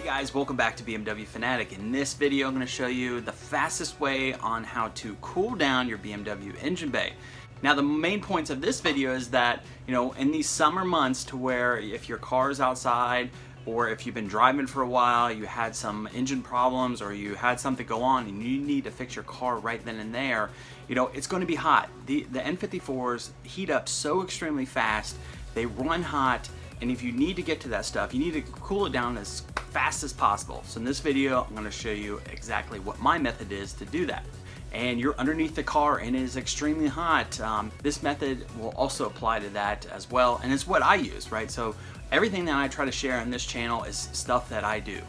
Guys, welcome back to BMW Fanatic. In this video, I'm going to show you the fastest way on how to cool down your BMW engine bay. Now, the main points of this video is that, in these summer months to where if your car is outside or if you've been driving for a while, you had some engine problems or you had something go on and you need to fix your car right then and there, it's going to be hot. The N54s heat up so extremely fast, they run hot, and if you need to get to that stuff, you need to cool it down as fast as possible. So in this video, I'm going to show you exactly what my method is to do that. And you're underneath the car and it is extremely hot. This method will also apply to that as well, and it's what I use, right? So everything that I try to share on this channel is stuff that I do.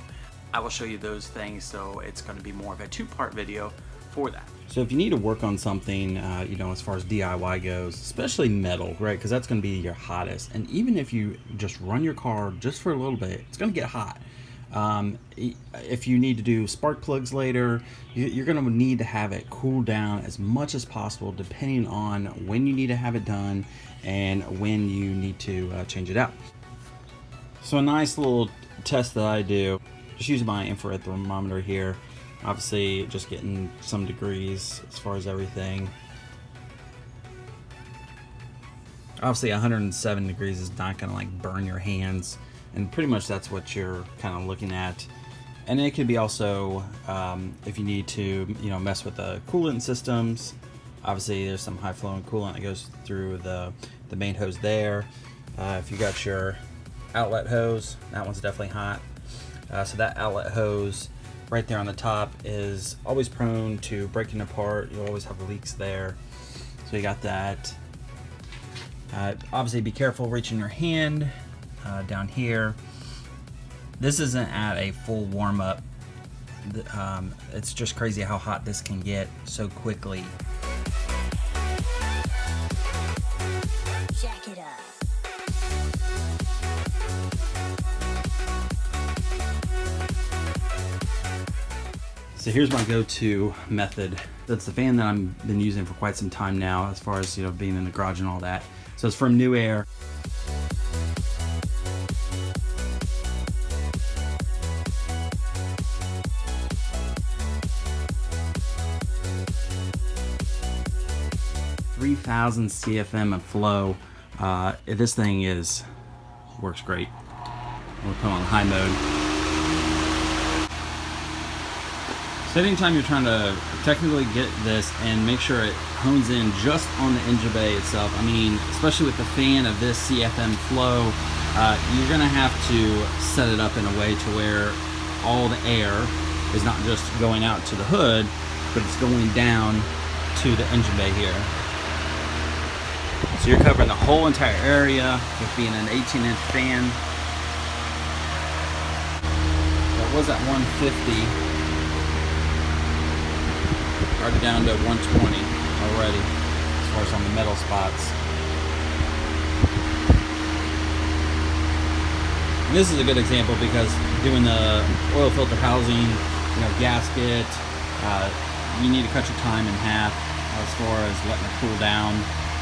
I will show you those things, so it's going to be more of a two-part video for that. So if you need to work on something, as far as DIY goes, especially metal, right? Because that's going to be your hottest. And even if you just run your car just for a little bit, it's going to get hot. If you need to do spark plugs later, you're going to need to have it cool down as much as possible, depending on when you need to have it done and when you need to change it out. So a nice little test that I do, just using my infrared thermometer here. Obviously just getting some degrees as far as everything. Obviously 107 degrees is not going to like burn your hands, and pretty much that's what you're kind of looking at. And it could be also if you need to mess with the coolant systems. Obviously there's some high flowing coolant that goes through the main hose there. If you got your outlet hose, that one's definitely hot. So that outlet hose right there on the top is always prone to breaking apart. You'll always have leaks there. So you got that. Obviously be careful reaching your hand down here. This isn't at a full warm up. It's just crazy how hot this can get so quickly. Jack it up. So here's my go-to method. That's the fan that I've been using for quite some time now, as far as being in the garage and all that. So it's from New Air. .3,000 CFM of flow. This thing works great. We'll put on high mode. So anytime you're trying to technically get this and make sure it hones in just on the engine bay itself, I mean, especially with the fan of this CFM flow, you're going to have to set it up in a way to where all the air is not just going out to the hood, but it's going down to the engine bay here. So you're covering the whole entire area with being an 18-inch fan. That was at 150. Already down to 120 already, as far as on the metal spots. And this is a good example because doing the oil filter housing, gasket, you need to cut your time in half as far as letting it cool down,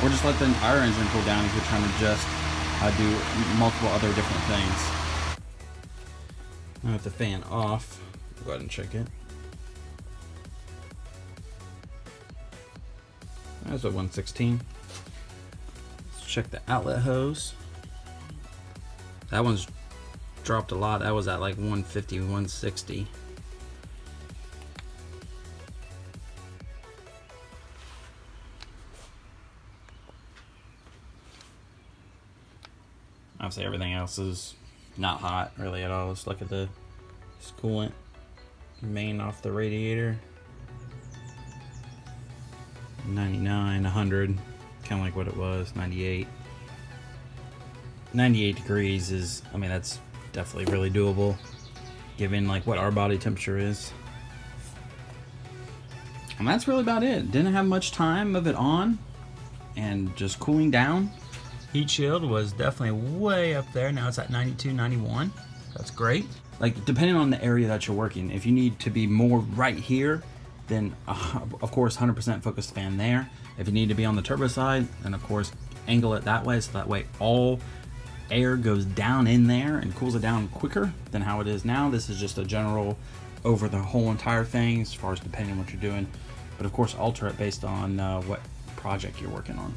or just let the entire engine cool down if you're trying to just do multiple other different things. Now with the fan off, go ahead and check it. That's at 116. Let's check the outlet hose. That one's dropped a lot. That was at like 150, 160. Obviously everything else is not hot really at all. Let's look at this coolant main off the radiator. 99, 100, kind of like what it was, 98. 98 degrees is, that's definitely really doable, given like what our body temperature is. And that's really about it. Didn't have much time of it on and just cooling down. Heat shield was definitely way up there. Now it's at 92, 91. That's great. Like, depending on the area that you're working, if you need to be more right here, then of course 100% focused fan there. If you need to be on the turbo side, then of course angle it that way, so that way all air goes down in there and cools it down quicker than how it is now. This is just a general over the whole entire thing as far as depending on what you're doing. But of course, alter it based on what project you're working on.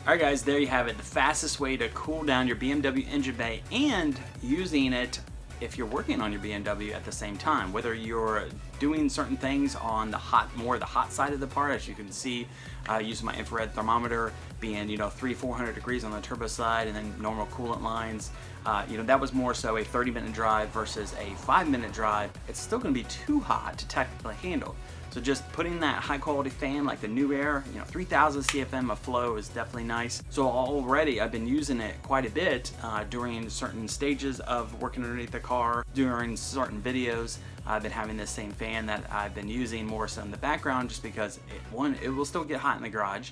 Alright guys, there you have it. The fastest way to cool down your BMW engine bay, and using it if you're working on your BMW at the same time, whether you're doing certain things on the hot side of the part, as you can see, using my infrared thermometer, being 300-400 degrees on the turbo side, and then normal coolant lines. That was more so a 30-minute drive versus a 5-minute drive. It's still going to be too hot to technically handle. So just putting that high quality fan like the New Air, 3000 CFM of flow is definitely nice. So already I've been using it quite a bit during certain stages of working underneath the car, during certain videos. I've been having this same fan that I've been using more so in the background, just because it will still get hot in the garage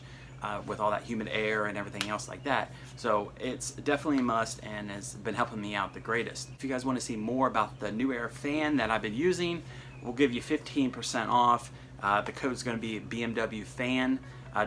with all that humid air and everything else like that. So it's definitely a must and has been helping me out the greatest. If you guys want to see more about the New Air fan that I've been using, we'll give you 15% off. The code is going to be BMW fan.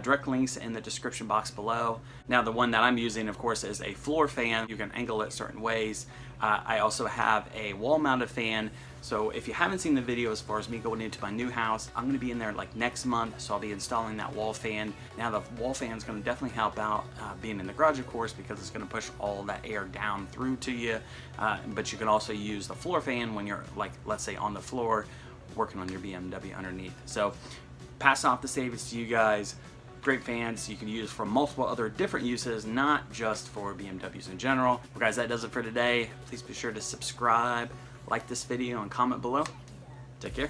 Direct links in the description box below. Now the one that I'm using, of course, is a floor fan. You can angle it certain ways. I also have a wall mounted fan. So if you haven't seen the video as far as me going into my new house, I'm going to be in there like next month, so I'll be installing that wall fan. Now the wall fan is going to definitely help out being in the garage, of course, because it's going to push all that air down through to you. But you can also use the floor fan when you're, like, let's say on the floor working on your BMW underneath. So pass off the savings to you guys. Great fans you can use for multiple other different uses, not just for BMWs in general. Well guys, that does it for today. Please be sure to subscribe, like this video, and comment below. Take care.